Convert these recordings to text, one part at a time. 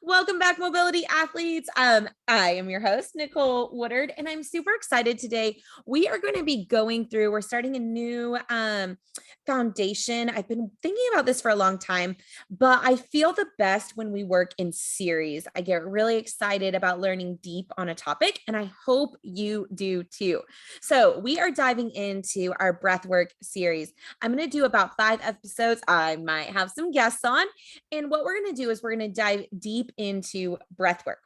Welcome back, mobility athletes. I am your host, Nicole Woodard, and I'm super excited today. We are going to be we're starting a new foundation. I've been thinking about this for a long time, but I feel the best when we work in series. I get really excited about learning deep on a topic, and I hope you do too. So we are diving into our breathwork series. I'm going to do about 5 episodes. I might have some guests on. And what we're going to do is we're going to dive deep into breath work.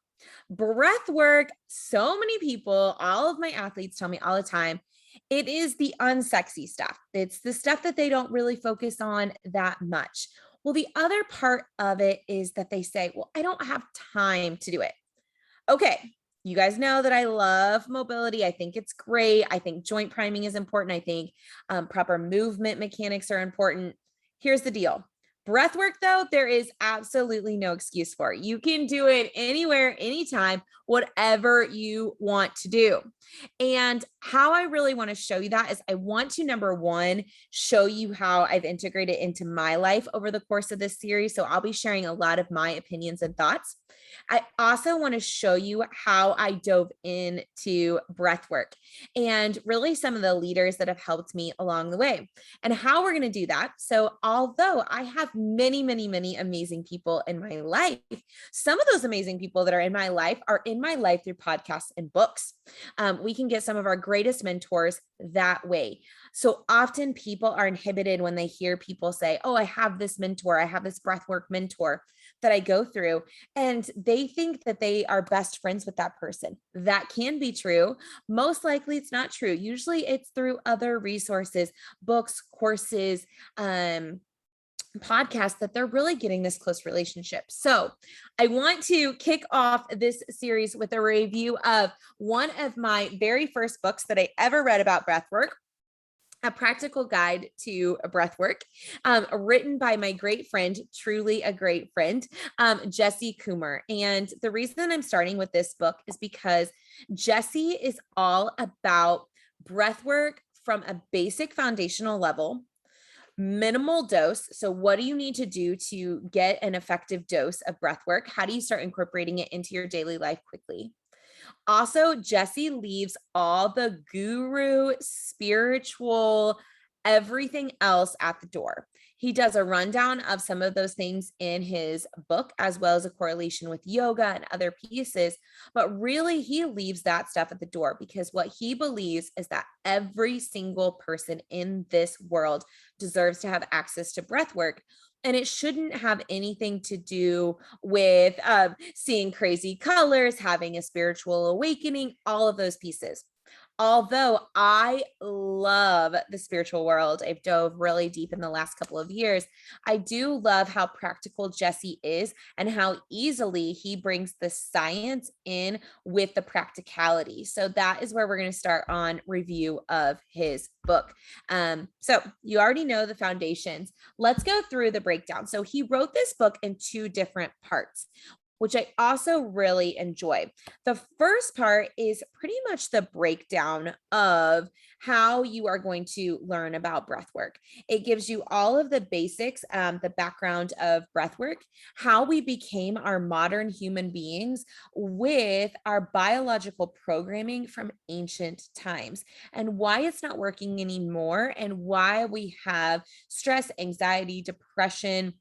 Breath work, so many people, all of my athletes tell me all the time, it is the unsexy stuff. It's the stuff that they don't really focus on that much. Well, the other part of it is that they say, well, I don't have time to do it. Okay. You guys know that I love mobility. I think it's great. I think joint priming is important. I think proper movement mechanics are important. Here's the deal. Breath work, though, there is absolutely no excuse for it. You can do it anywhere, anytime, whatever you want to do. And how I really want to show you that is I want to, number one, show you how I've integrated into my life over the course of this series. So I'll be sharing a lot of my opinions and thoughts. I also want to show you how I dove into breath work and really some of the leaders that have helped me along the way and how we're going to do that. So, although I have many, many, many amazing people in my life, some of those amazing people that are in my life through podcasts and books. We can get some of our greatest mentors that way. So often people are inhibited when they hear people say, oh, I have this mentor, I have this breathwork mentor that I go through, and they think that they are best friends with that person. That can be true. Most likely it's not true. Usually it's through other resources, books, courses, podcast that they're really getting this close relationship. So I want to kick off this series with a review of one of my very first books that I ever read about breathwork. A practical guide to breathwork, written by my great friend, truly a great friend, Jessie Coomer. And the reason I'm starting with this book is because Jessie is all about breathwork from a basic foundational level, minimal dose. So what do you need to do to get an effective dose of breath work? How do you start incorporating it into your daily life quickly? Also, Jessie leaves all the guru, spiritual, everything else at the door. He does a rundown of some of those things in his book, as well as a correlation with yoga and other pieces. But really, he leaves that stuff at the door because what he believes is that every single person in this world deserves to have access to breath work. And it shouldn't have anything to do with seeing crazy colors, having a spiritual awakening, all of those pieces. Although I love the spiritual world, I've dove really deep in the last couple of years. I do love how practical Jessie is and how easily he brings the science in with the practicality. So that is where we're going to start on review of his book. So you already know the foundations. Let's go through the breakdown. So he wrote this book in 2 different parts, which I also really enjoy. The first part is pretty much the breakdown of how you are going to learn about breath work. It gives you all of the basics, the background of breath work, how we became our modern human beings with our biological programming from ancient times, and why it's not working anymore, and why we have stress, anxiety, depression,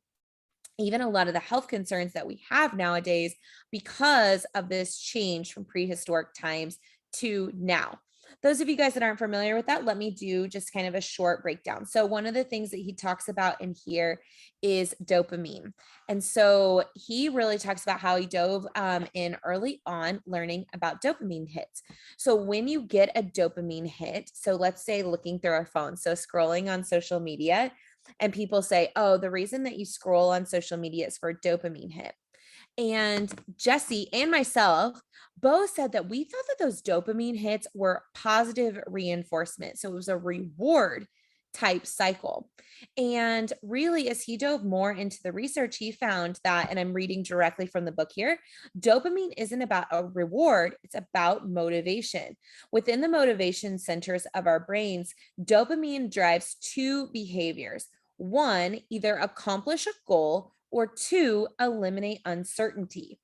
even a lot of the health concerns that we have nowadays because of this change from prehistoric times to now. Those of you guys that aren't familiar with that, let me do just kind of a short breakdown. So one of the things that he talks about in here is dopamine. And so he really talks about how he dove in early on learning about dopamine hits. So when you get a dopamine hit, so let's say looking through our phone, so scrolling on social media, and people say, oh, the reason that you scroll on social media is for a dopamine hit. And Jessie and myself both said that we thought that those dopamine hits were positive reinforcement. So it was a reward type cycle. And really, as he dove more into the research, he found that, and I'm reading directly from the book here, dopamine isn't about a reward, it's about motivation. Within the motivation centers of our brains, dopamine drives 2 behaviors. One, either accomplish a goal or 2, eliminate uncertainty.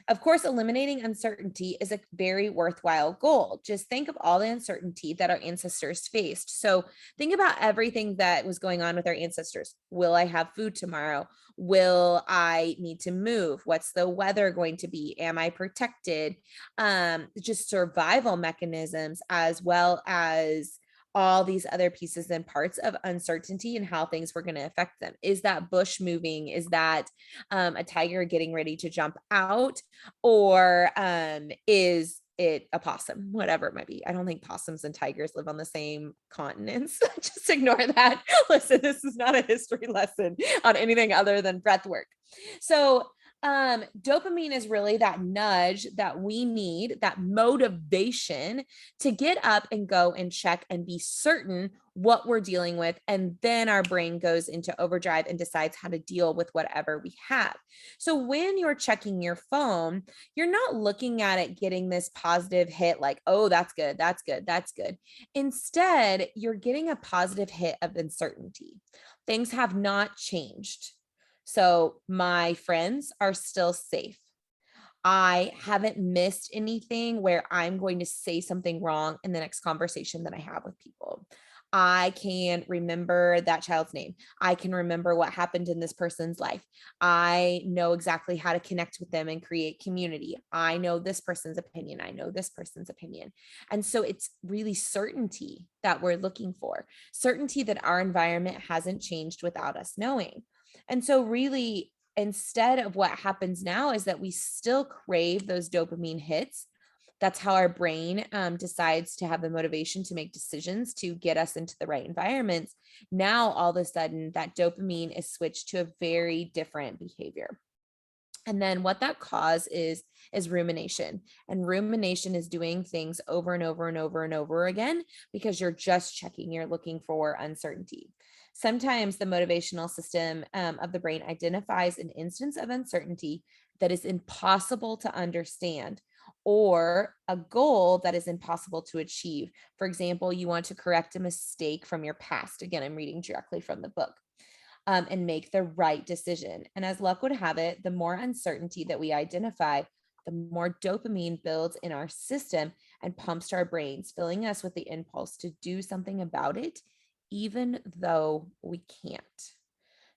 Of course, eliminating uncertainty is a very worthwhile goal. Just think of all the uncertainty that our ancestors faced. So think about everything that was going on with our ancestors. Will I have food tomorrow? Will I need to move? What's the weather going to be? Am I protected? Just survival mechanisms, as well as all these other pieces and parts of uncertainty and how things were going to affect them. Is that bush moving? Is that a tiger getting ready to jump out? Or is it a possum? Whatever it might be. I don't think possums and tigers live on the same continents. Just ignore that. Listen, this is not a history lesson on anything other than breath work. So dopamine is really that nudge that we need, that motivation to get up and go and check and be certain what we're dealing with. And then our brain goes into overdrive and decides how to deal with whatever we have. So when you're checking your phone, you're not looking at it getting this positive hit like, oh, that's good, that's good, that's good. Instead, you're getting a positive hit of uncertainty. Things have not changed. So my friends are still safe. I haven't missed anything where I'm going to say something wrong in the next conversation that I have with people. I can remember that child's name. I can remember what happened in this person's life. I know exactly how to connect with them and create community. I know this person's opinion. I know this person's opinion. And so it's really certainty that we're looking for, certainty that our environment hasn't changed without us knowing. And so really, instead of what happens now is that we still crave those dopamine hits. That's how our brain decides to have the motivation to make decisions to get us into the right environments. Now, all of a sudden, that dopamine is switched to a very different behavior. And then what that causes is rumination. And rumination is doing things over and over and over and over again because you're just checking, you're looking for uncertainty. Sometimes the motivational system of the brain identifies an instance of uncertainty that is impossible to understand, or a goal that is impossible to achieve. For example, you want to correct a mistake from your past. Again, I'm reading directly from the book. And make the right decision. And as luck would have it, the more uncertainty that we identify, the more dopamine builds in our system and pumps to our brains, filling us with the impulse to do something about it, even though we can't.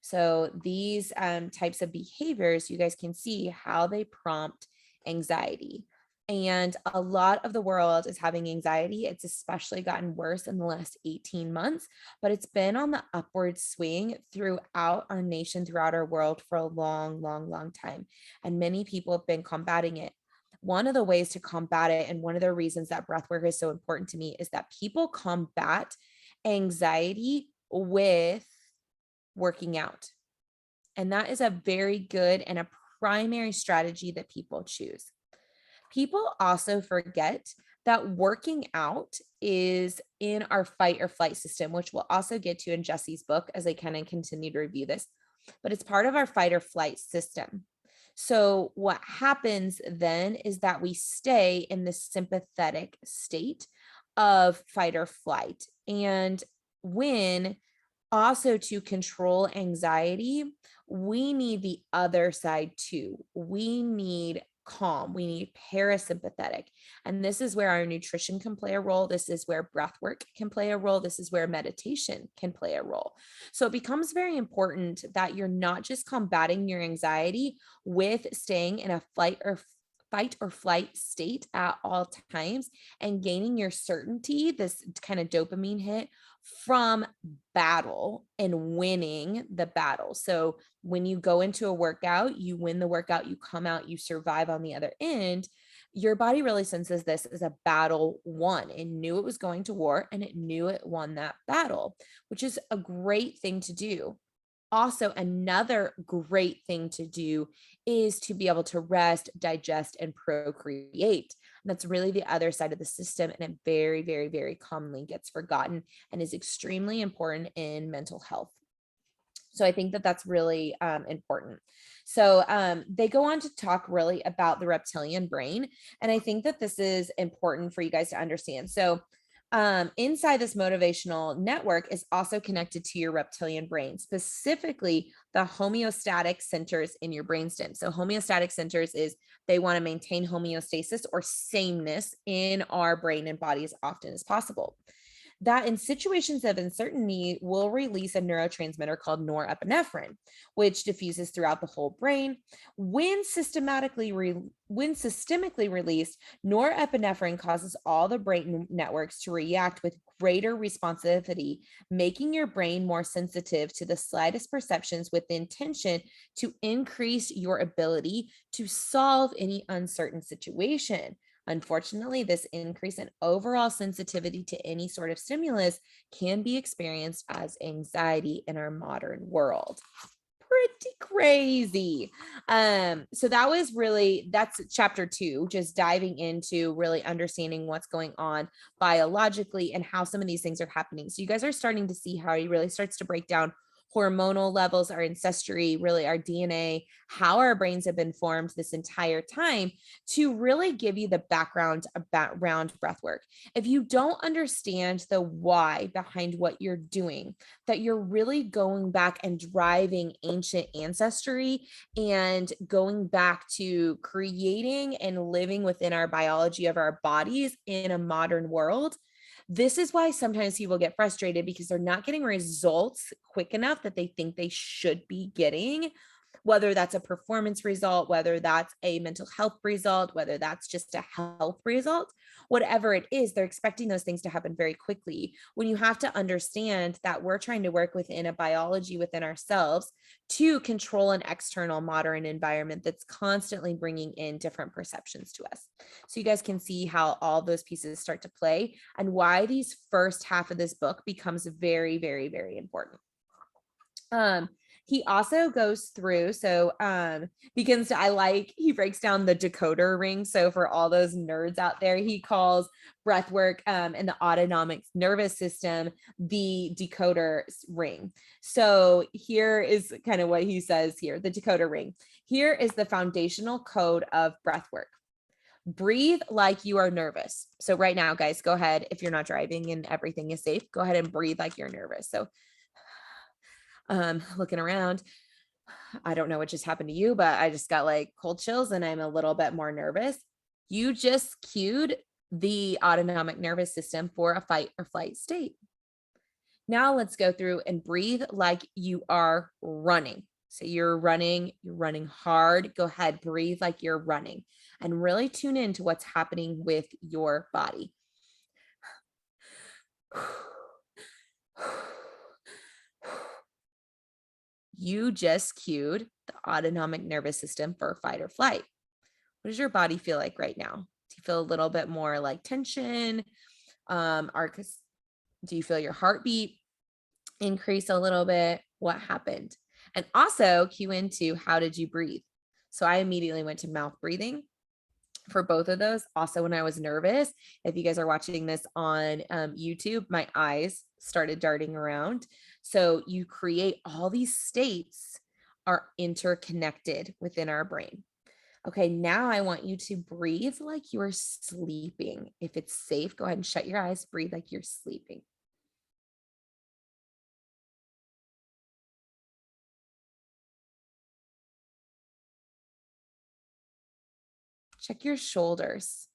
So these types of behaviors, you guys can see how they prompt anxiety. And a lot of the world is having anxiety. It's especially gotten worse in the last 18 months, but it's been on the upward swing throughout our nation, throughout our world for a long, long, long time. And many people have been combating it. One of the ways to combat it, and one of the reasons that breathwork is so important to me, is that people combat anxiety with working out. And that is a very good and a primary strategy that people choose. People also forget that working out is in our fight or flight system, which we'll also get to in Jesse's book as I kind of continue to review this, but it's part of our fight or flight system. So what happens then is that we stay in the sympathetic state of fight or flight. And when also to control anxiety, we need the other side too. We need calm. We need parasympathetic. And this is where our nutrition can play a role. This is where breath work can play a role. This is where meditation can play a role. So it becomes very important that you're not just combating your anxiety with staying in a fight or flight state at all times and gaining your certainty, this kind of dopamine hit from battle and winning the battle. So when you go into a workout, you win the workout, you come out, you survive on the other end. Your body really senses this as a battle won. It knew it was going to war and it knew it won that battle, which is a great thing to do. Also, another great thing to do is to be able to rest, digest, and procreate. And that's really the other side of the system. And it very, very, very commonly gets forgotten and is extremely important in mental health. So I think that that's really important. So they go on to talk really about the reptilian brain. And I think that this is important for you guys to understand. So inside this motivational network is also connected to your reptilian brain, specifically the homeostatic centers in your brainstem. So homeostatic centers is they want to maintain homeostasis or sameness in our brain and body as often as possible. That in situations of uncertainty will release a neurotransmitter called norepinephrine, which diffuses throughout the whole brain. When systemically released, norepinephrine causes all the brain networks to react with greater responsivity, making your brain more sensitive to the slightest perceptions with the intention to increase your ability to solve any uncertain situation. Unfortunately, this increase in overall sensitivity to any sort of stimulus can be experienced as anxiety in our modern world. Pretty crazy. So that's chapter 2, just diving into really understanding what's going on biologically and how some of these things are happening. So you guys are starting to see how he really starts to break down hormonal levels, our ancestry, really our DNA, how our brains have been formed this entire time to really give you the background around breath work. If you don't understand the why behind what you're doing, that you're really going back and driving ancient ancestry and going back to creating and living within our biology of our bodies in a modern world, this is why sometimes people get frustrated because they're not getting results quick enough that they think they should be getting, whether that's a performance result, whether that's a mental health result, whether that's just a health result, whatever it is, they're expecting those things to happen very quickly. When you have to understand that we're trying to work within a biology within ourselves to control an external modern environment that's constantly bringing in different perceptions to us. So you guys can see how all those pieces start to play and why these first half of this book becomes very, very, very important. He also goes through, he breaks down the decoder ring. So for all those nerds out there, he calls breath work and the autonomic nervous system the decoder ring. So here is kind of what he says here, the decoder ring. Here is the foundational code of breath work. Breathe like you are nervous. So right now, guys, go ahead. If you're not driving and everything is safe, go ahead and breathe like you're nervous. So looking around, I don't know what just happened to you, but I just got like cold chills and I'm a little bit more nervous. You just cued the autonomic nervous system for a fight or flight state. Now let's go through and breathe like you are running. So you're running hard. Go ahead, breathe like you're running and really tune into what's happening with your body. You just cued the autonomic nervous system for fight or flight. What does your body feel like right now? Do you feel a little bit more like tension? Do you feel your heartbeat increase a little bit? What happened? And also cue into how did you breathe? So I immediately went to mouth breathing for both of those. Also, when I was nervous, if you guys are watching this on YouTube, my eyes started darting around. So you create all these states are interconnected within our brain. Okay, now I want you to breathe like you're sleeping. If it's safe, go ahead and shut your eyes, breathe like you're sleeping. Check your shoulders.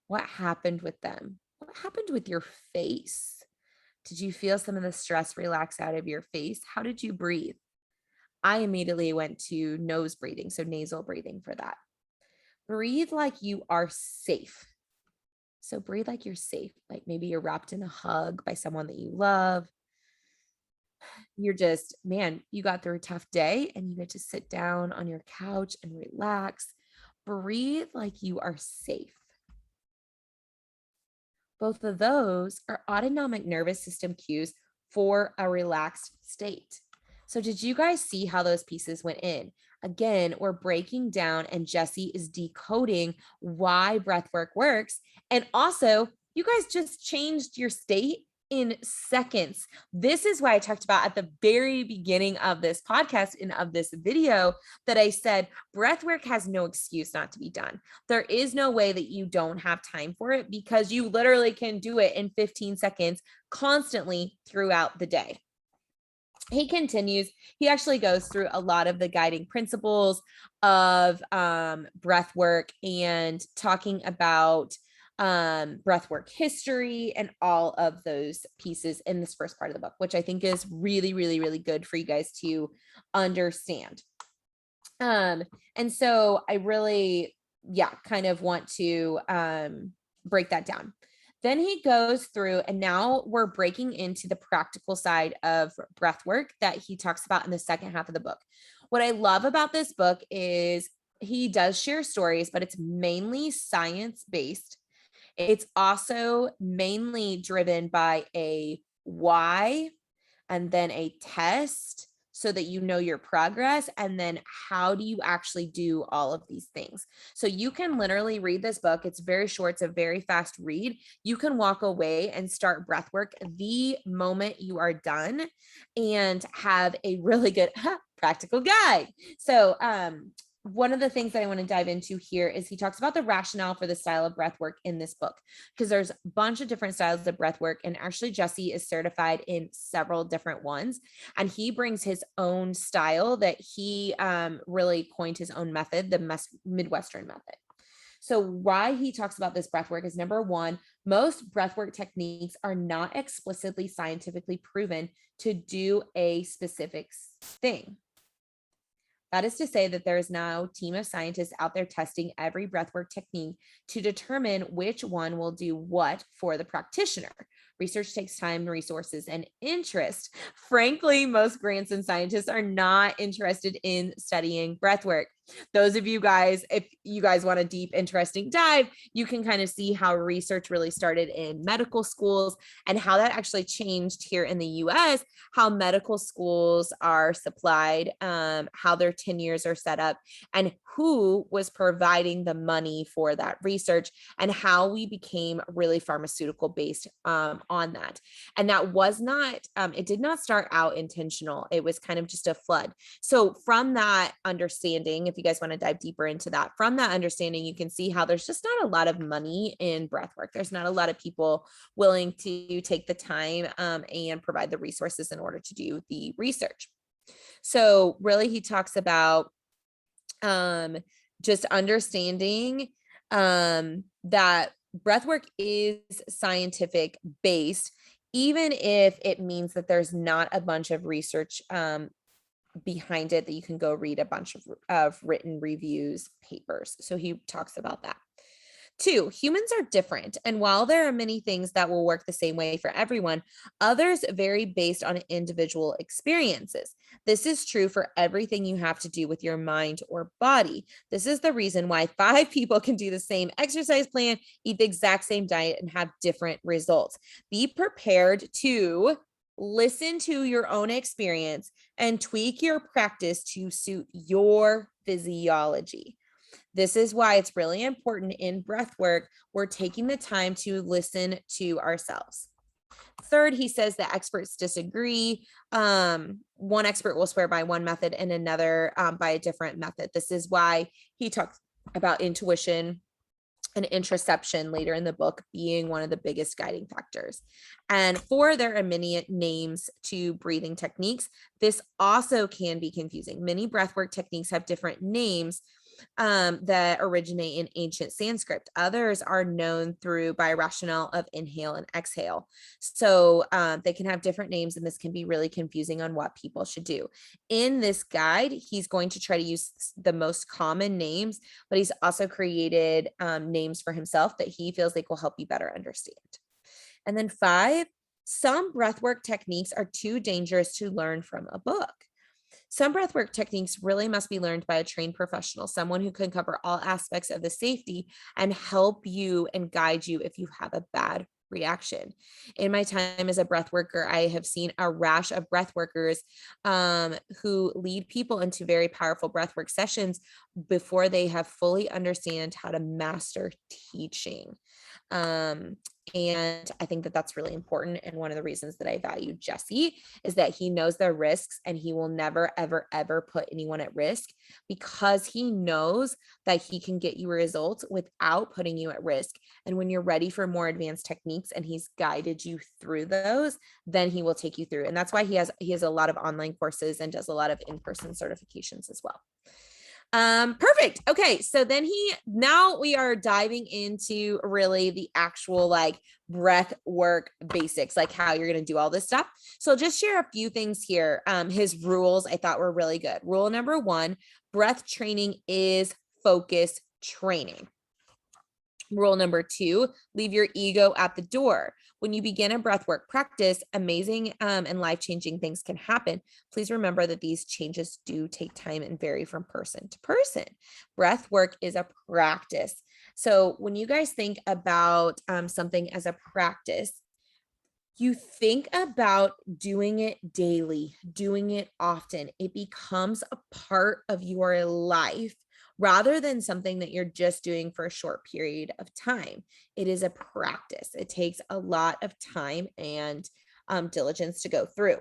What happened with them? What happened with your face? Did you feel some of the stress relax out of your face? How did you breathe? I immediately went to nose breathing, so nasal breathing for that. Breathe like you are safe. So breathe like you're safe, like maybe you're wrapped in a hug by someone that you love. You're just, man, you got through a tough day and you get to sit down on your couch and relax. Breathe like you are safe. Both of those are autonomic nervous system cues for a relaxed state. So did you guys see how those pieces went in? Again, we're breaking down and Jessie is decoding why breathwork works. And also, you guys just changed your state in seconds. This is why I talked about at the very beginning of this podcast and of this video that I said breath work has no excuse not to be done. There is no way that you don't have time for it, because you literally can do it in 15 seconds constantly throughout the day. He continues, he actually goes through a lot of the guiding principles of breath work and talking about breathwork history and all of those pieces in this first part of the book, which I think is really, really, really good for you guys to understand. And so I really, kind of want to break that down. Then he goes through, and now we're breaking into the practical side of breath work that he talks about in the second half of the book. What I love about this book is he does share stories, but it's mainly science-based. It's also mainly driven by a why and then a test so that you know your progress, and then how do you actually do all of these things. So you can literally read this book. It's very short. It's a very fast read. You can walk away and start breath work the moment you are done and have a really good practical guide. So one of the things that I want to dive into here is he talks about the rationale for the style of breath work in this book, because there's a bunch of different styles of breath work. And actually Jesse is certified in several different ones. And he brings his own style that he really coined his own method, the Midwestern method. So why he talks about this breath work is, number one, most breathwork techniques are not explicitly scientifically proven to do a specific thing. That is to say that there is now a team of scientists out there testing every breathwork technique to determine which one will do what for the practitioner. Research takes time, resources, and interest. Frankly, most grants and scientists are not interested in studying breathwork. Those of you guys, if you guys want a deep, interesting dive, you can kind of see how research really started in medical schools and how that actually changed here in the US, how medical schools are supplied, how their tenures are set up, and who was providing the money for that research, and how we became really pharmaceutical based on that. And that was not, it did not start out intentional. It was kind of just a flood. So from that understanding, if you guys want to dive deeper into that, from that understanding, you can see how there's just not a lot of money in breathwork. There's not a lot of people willing to take the time and provide the resources in order to do the research. So really he talks about just understanding that breathwork is scientific based, even if it means that there's not a bunch of research behind it that you can go read a bunch of written reviews, papers. So he talks about that. 2, humans are different. And while there are many things that will work the same way for everyone, others vary based on individual experiences. This is true for everything you have to do with your mind or body. This is the reason why 5 people can do the same exercise plan, eat the exact same diet, and have different results. Be prepared to listen to your own experience and tweak your practice to suit your physiology. This is why it's really important in breath work, we're taking the time to listen to ourselves. 3rd, he says that experts disagree. One expert will swear by one method and another by a different method. This is why he talks about intuition and introspection later in the book being one of the biggest guiding factors. And 4, there are many names to breathing techniques. This also can be confusing. Many breathwork techniques have different names that originate in ancient Sanskrit. Others are known by rationale of inhale and exhale. So they can have different names, and this can be really confusing on what people should do. In this guide, he's going to try to use the most common names, but he's also created names for himself that he feels like will help you better understand. And then 5, some breathwork techniques are too dangerous to learn from a book. Some breathwork techniques really must be learned by a trained professional, someone who can cover all aspects of the safety and help you and guide you if you have a bad reaction. In my time as a breath worker, I have seen a rash of breath workers who lead people into very powerful breathwork sessions before they have fully understand how to master teaching. And I think that that's really important. And one of the reasons that I value Jesse is that he knows their risks and he will never, ever, ever put anyone at risk, because he knows that he can get you results without putting you at risk. And when you're ready for more advanced techniques and he's guided you through those, then he will take you through. And that's why he has a lot of online courses and does a lot of in-person certifications as well. Perfect. Okay. So then now we are diving into really the actual like breath work basics, like how you're going to do all this stuff. So I'll just share a few things here. His rules I thought were really good. Rule number 1, breath training is focus training. Rule number 2, leave your ego at the door. When you begin a breathwork practice, amazing and life-changing things can happen. Please remember that these changes do take time and vary from person to person. Breathwork is a practice. So when you guys think about something as a practice, you think about doing it daily, doing it often. It becomes a part of your life, rather than something that you're just doing for a short period of time. It is a practice. It takes a lot of time and diligence to go through.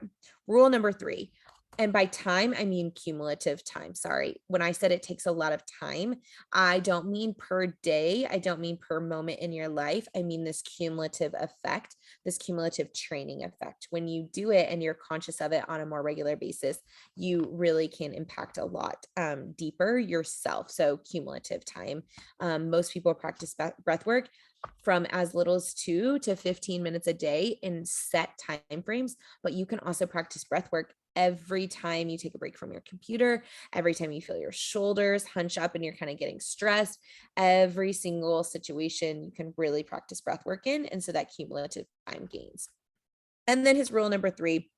Rule number 3, and by time, I mean cumulative time. Sorry. When I said it takes a lot of time, I don't mean per day. I don't mean per moment in your life. I mean this cumulative effect, this cumulative training effect. When you do it and you're conscious of it on a more regular basis, you really can impact a lot deeper yourself. So cumulative time. Most people practice breath work from as little as 2 to 15 minutes a day in set time frames, but you can also practice breath work every time you take a break from your computer, every time you feel your shoulders hunch up and you're kind of getting stressed, every single situation you can really practice breath work in. And so that cumulative time gains. And then his rule number 3,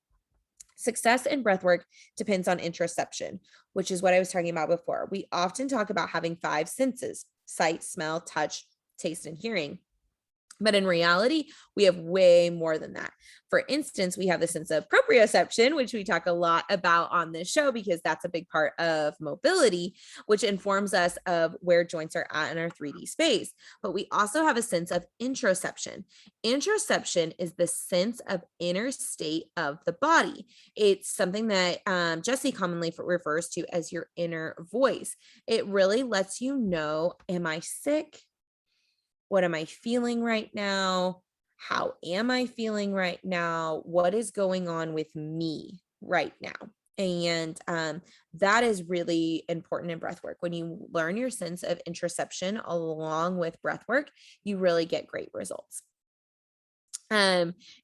success in breathwork depends on introspection, which is what I was talking about before. We often talk about having 5 senses: sight, smell, touch, taste, and hearing. But in reality, we have way more than that. For instance, we have the sense of proprioception, which we talk a lot about on this show because that's a big part of mobility, which informs us of where joints are at in our 3D space. But we also have a sense of introspection. Introspection is the sense of inner state of the body. It's something that Jesse commonly refers to as your inner voice. It really lets you know, am I sick? What am I feeling right now? How am I feeling right now? What is going on with me right now? And that is really important in breath work. When you learn your sense of introspection along with breath work, you really get great results.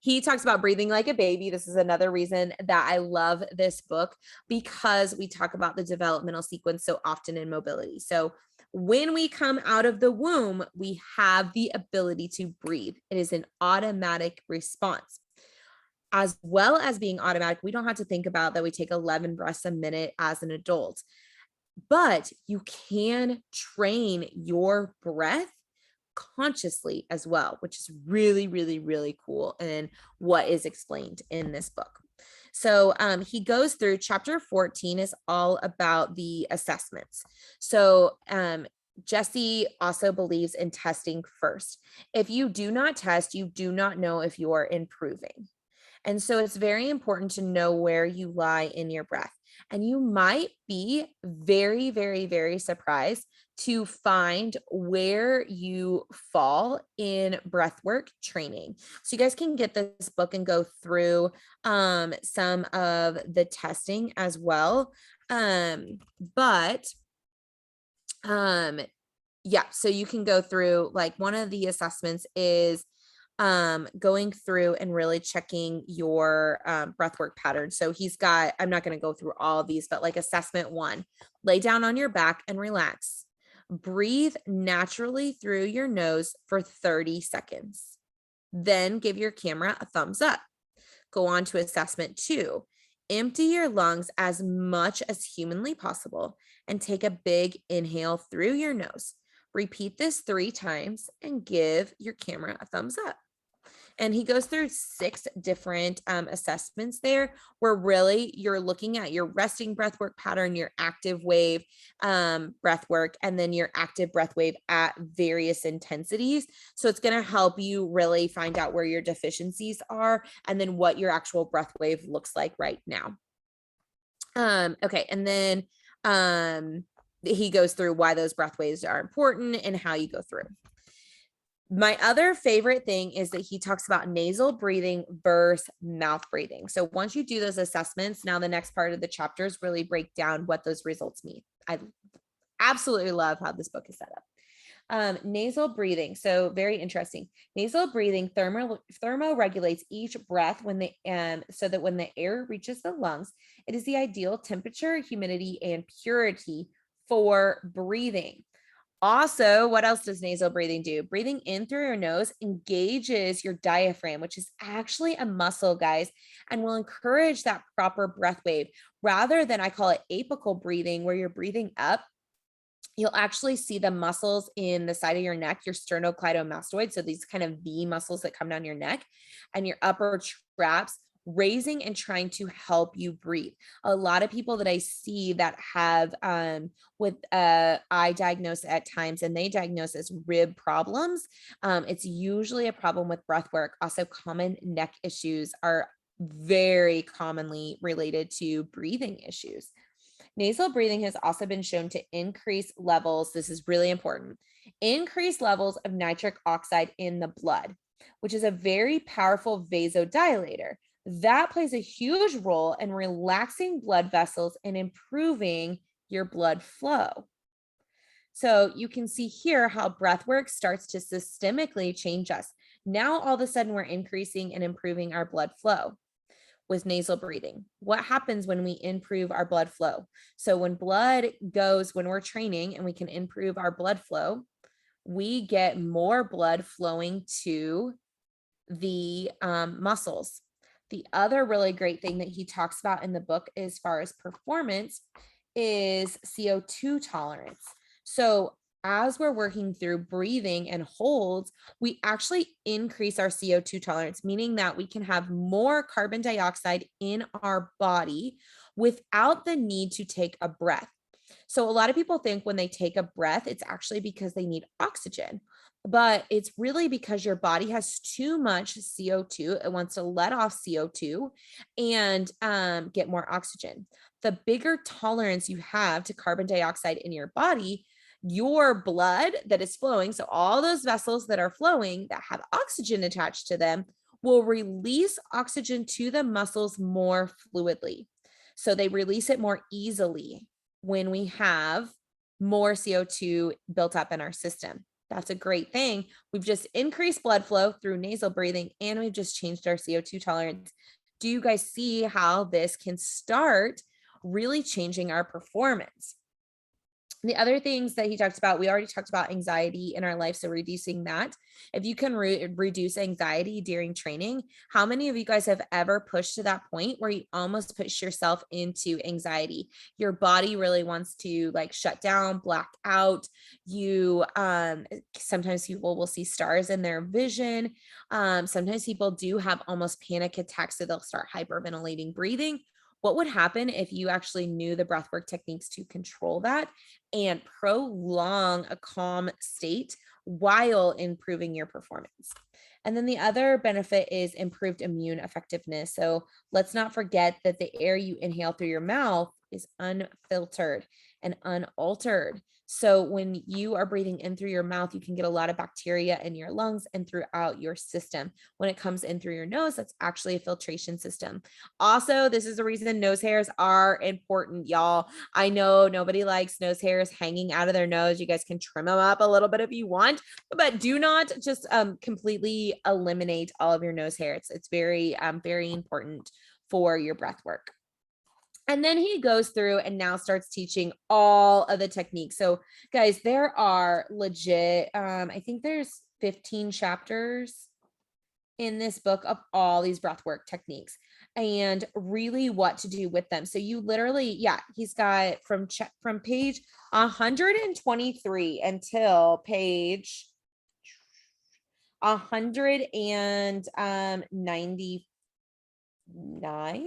He talks about breathing like a baby. This is another reason that I love this book, because we talk about the developmental sequence so often in mobility. So when we come out of the womb, we have the ability to breathe. It is an automatic response. As well as being automatic, we don't have to think about that we take 11 breaths a minute as an adult, but you can train your breath consciously as well, which is really, really, really cool, and what is explained in this book. So he goes through chapter 14 is all about the assessments. So Jesse also believes in testing first. If you do not test, you do not know if you're improving. And so it's very important to know where you lie in your breath. And you might be very, very, very surprised to find where you fall in breathwork training. So you guys can get this book and go through some of the testing as well. Yeah, so you can go through, like, one of the assessments is going through and really checking your breathwork pattern. So he's got, I'm not going to go through all of these, but like assessment 1, lay down on your back and relax. Breathe naturally through your nose for 30 seconds. Then give your camera a thumbs up. Go on to assessment 2. Empty your lungs as much as humanly possible and take a big inhale through your nose. Repeat this 3 times and give your camera a thumbs up. And he goes through 6 different assessments there, where really you're looking at your resting breath work pattern, your active wave breath work, and then your active breath wave at various intensities. So it's going to help you really find out where your deficiencies are and then what your actual breath wave looks like right now. Okay, and then he goes through why those breath waves are important and how you go through. My other favorite thing is that he talks about nasal breathing versus mouth breathing. So once you do those assessments, now the next part of the chapters really break down what those results mean. I absolutely love how this book is set up. Nasal breathing. So very interesting. Nasal breathing thermoregulates each breath when so that when the air reaches the lungs, it is the ideal temperature, humidity, and purity for breathing. Also, what else does nasal breathing do? Breathing in through your nose engages your diaphragm, which is actually a muscle, guys, and will encourage that proper breath wave rather than, I call it apical breathing, where you're breathing up. You'll actually see the muscles in the side of your neck, your sternocleidomastoid. So these kind of V muscles that come down your neck and your upper traps, raising and trying to help you breathe. A lot of people that I see that have with I diagnose at times, and they diagnose as rib problems. It's usually a problem with breath work. Also, common neck issues are very commonly related to breathing issues. Nasal breathing has also been shown to increase levels, this is really important, increase levels of nitric oxide in the blood, which is a very powerful vasodilator. That plays a huge role in relaxing blood vessels and improving your blood flow. So you can see here how breath work starts to systemically change us. Now, all of a sudden, we're increasing and improving our blood flow with nasal breathing. What happens when we improve our blood flow? So when we're training and we can improve our blood flow, we get more blood flowing to the muscles. The other really great thing that he talks about in the book as far as performance is CO2 tolerance. So as we're working through breathing and holds, we actually increase our CO2 tolerance, meaning that we can have more carbon dioxide in our body without the need to take a breath. So a lot of people think when they take a breath, it's actually because they need oxygen, but it's really because your body has too much CO2. It wants to let off CO2 and get more oxygen. The bigger tolerance you have to carbon dioxide in your body, your blood that is flowing, so all those vessels that are flowing that have oxygen attached to them, will release oxygen to the muscles more fluidly. So they release it more easily when we have more CO2 built up in our system. That's a great thing. We've just increased blood flow through nasal breathing, and we've just changed our CO2 tolerance. Do you guys see how this can start really changing our performance? The other things that he talks about, we already talked about anxiety in our life, so reducing that. If you can reduce anxiety during training, how many of you guys have ever pushed to that point where you almost push yourself into anxiety? Your body really wants to like shut down, black out. You sometimes people will see stars in their vision. Sometimes people do have almost panic attacks, so they'll start hyperventilating breathing. What would happen if you actually knew the breathwork techniques to control that and prolong a calm state while improving your performance? And then the other benefit is improved immune effectiveness. So let's not forget that the air you inhale through your mouth is unfiltered and unaltered. So when you are breathing in through your mouth, you can get a lot of bacteria in your lungs and throughout your system. When it comes in through your nose, that's actually a filtration system. Also, this is the reason nose hairs are important, y'all. I know nobody likes nose hairs hanging out of their nose. You guys can trim them up a little bit if you want, but do not just completely eliminate all of your nose hair. It's very, very important for your breath work. And then he goes through and now starts teaching all of the techniques. So guys, there are legit, I think there's 15 chapters in this book of all these breathwork techniques and really what to do with them. So you literally, he's got from page 123 until page 199.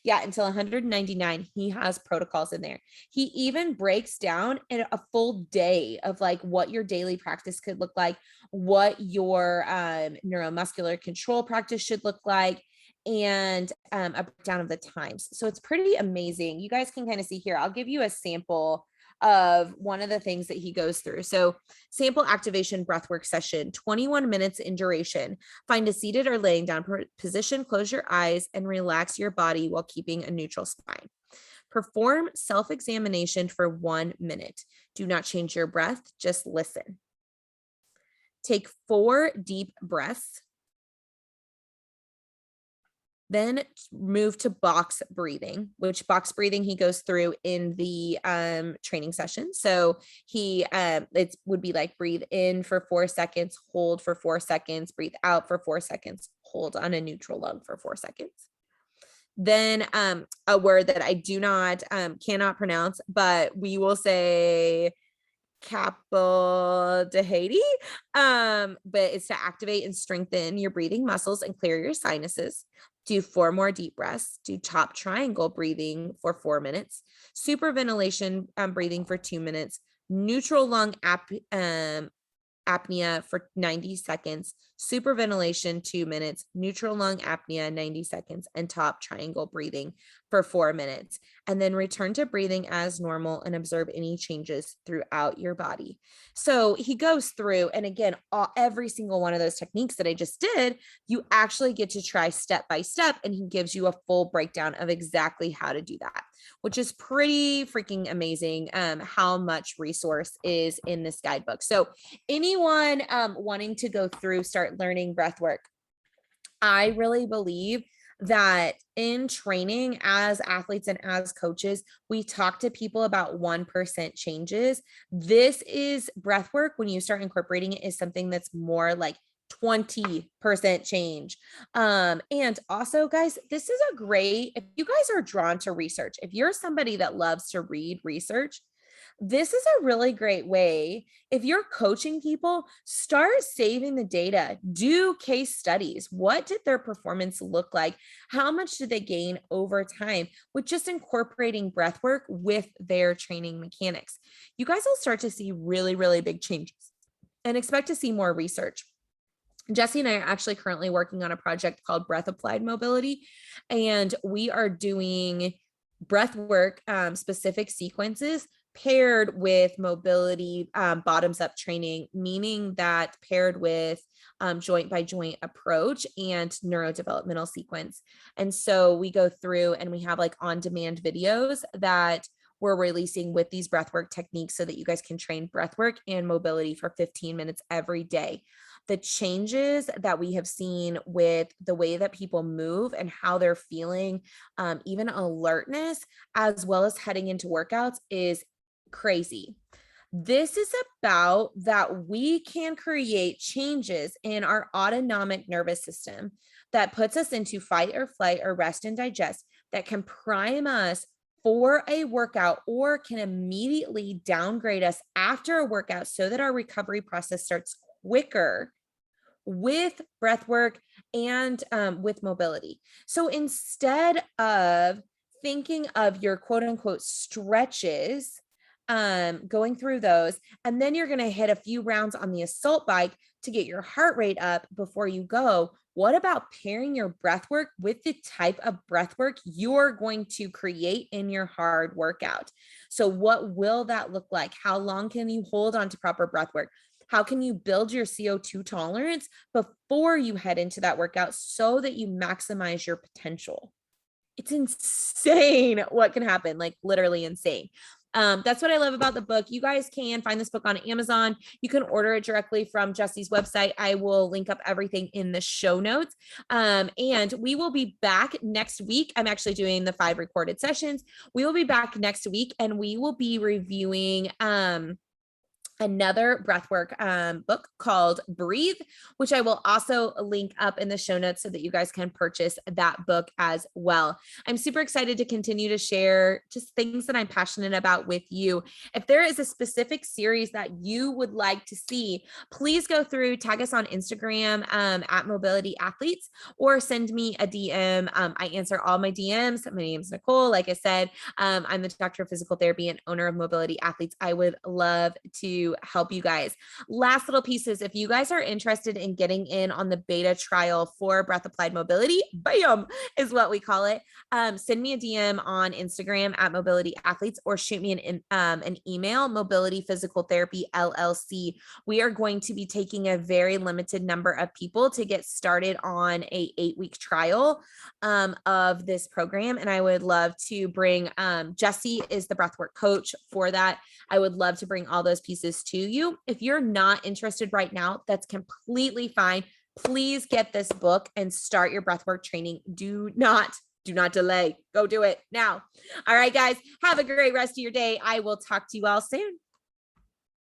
Yeah, until 199, he has protocols in there. He even breaks down in a full day of like what your daily practice could look like, what your neuromuscular control practice should look like, and a breakdown of the times. So it's pretty amazing. You guys can kind of see here. I'll give you a sample of one of the things that he goes through. So sample activation breathwork session, 21 minutes in duration. Find a seated or laying down position, close your eyes, and relax your body while keeping a neutral spine. Perform self-examination for 1 minute. Do not change your breath, just listen. Take 4 deep breaths. Then move to box breathing, which box breathing he goes through in the training session. So he it would be like breathe in for 4 seconds, hold for 4 seconds, breathe out for 4 seconds, hold on a neutral lung for 4 seconds. Then a word that I cannot pronounce, but we will say capodehati, but it's to activate and strengthen your breathing muscles and clear your sinuses. Do 4 more deep breaths. Do top triangle breathing for 4 minutes. Superventilation breathing for 2 minutes. Neutral lung apnea for 90 seconds, superventilation 2 minutes, neutral lung apnea 90 seconds, and top triangle breathing for 4 minutes. And then return to breathing as normal and observe any changes throughout your body. So he goes through, and again, every single one of those techniques that I just did, you actually get to try step by step, and he gives you a full breakdown of exactly how to do that, which is pretty freaking amazing. How much resource is in this guidebook. So anyone wanting to go through, start learning breath work, I really believe that in training as athletes and as coaches, we talk to people about 1% changes. This is breath work. When you start incorporating it, is something that's more like 20% change. And also, guys, this is a great, if you guys are drawn to research, if you're somebody that loves to read research, this is a really great way. If you're coaching people, start saving the data, do case studies. What did their performance look like? How much did they gain over time with just incorporating breath work with their training mechanics? You guys will start to see really, really big changes and expect to see more research. Jesse and I are actually currently working on a project called Breath Applied Mobility, and we are doing breath work specific sequences paired with mobility bottoms up training, meaning that paired with joint by joint approach and neurodevelopmental sequence. And so we go through and we have like on-demand videos that we're releasing with these breathwork techniques so that you guys can train breathwork and mobility for 15 minutes every day. The changes that we have seen with the way that people move and how they're feeling, even alertness, as well as heading into workouts, is crazy. This is about that we can create changes in our autonomic nervous system that puts us into fight or flight or rest and digest, that can prime us for a workout or can immediately downgrade us after a workout so that our recovery process starts quicker with breath work and with mobility. So instead of thinking of your quote unquote stretches, going through those, and then you're going to hit a few rounds on the assault bike to get your heart rate up before you go, what about pairing your breath work with the type of breath work you're going to create in your hard workout? So what will that look like? How long can you hold on to proper breath work? How can you build your CO2 tolerance before you head into that workout so that you maximize your potential? It's insane what can happen, like literally insane. That's what I love about the book. You guys can find this book on Amazon. You can order it directly from Jesse's website. I will link up everything in the show notes. And we will be back next week. I'm actually doing the 5 recorded sessions. We will be back next week and we will be reviewing another breathwork book called Breathe, which I will also link up in the show notes so that you guys can purchase that book as well. I'm super excited to continue to share just things that I'm passionate about with you. If there is a specific series that you would like to see, please go through, tag us on Instagram at Mobility Athletes, or send me a DM. I answer all my DMs. My name is Nicole. Like I said, I'm the doctor of physical therapy and owner of Mobility Athletes. I would love to help you guys. Last little pieces. If you guys are interested in getting in on the beta trial for breath applied mobility, bam, is what we call it. Send me a DM on Instagram at Mobility Athletes, or shoot me an email, Mobility Physical Therapy LLC. We are going to be taking a very limited number of people to get started on a 8-week trial of this program. And I would love to bring, Jesse is the breathwork coach for that. I would love to bring all those pieces to you. If you're not interested right now, that's completely fine. Please get this book and start your breathwork training. Do not delay. Go do it now. All right, guys, have a great rest of your day. I will talk to you all soon.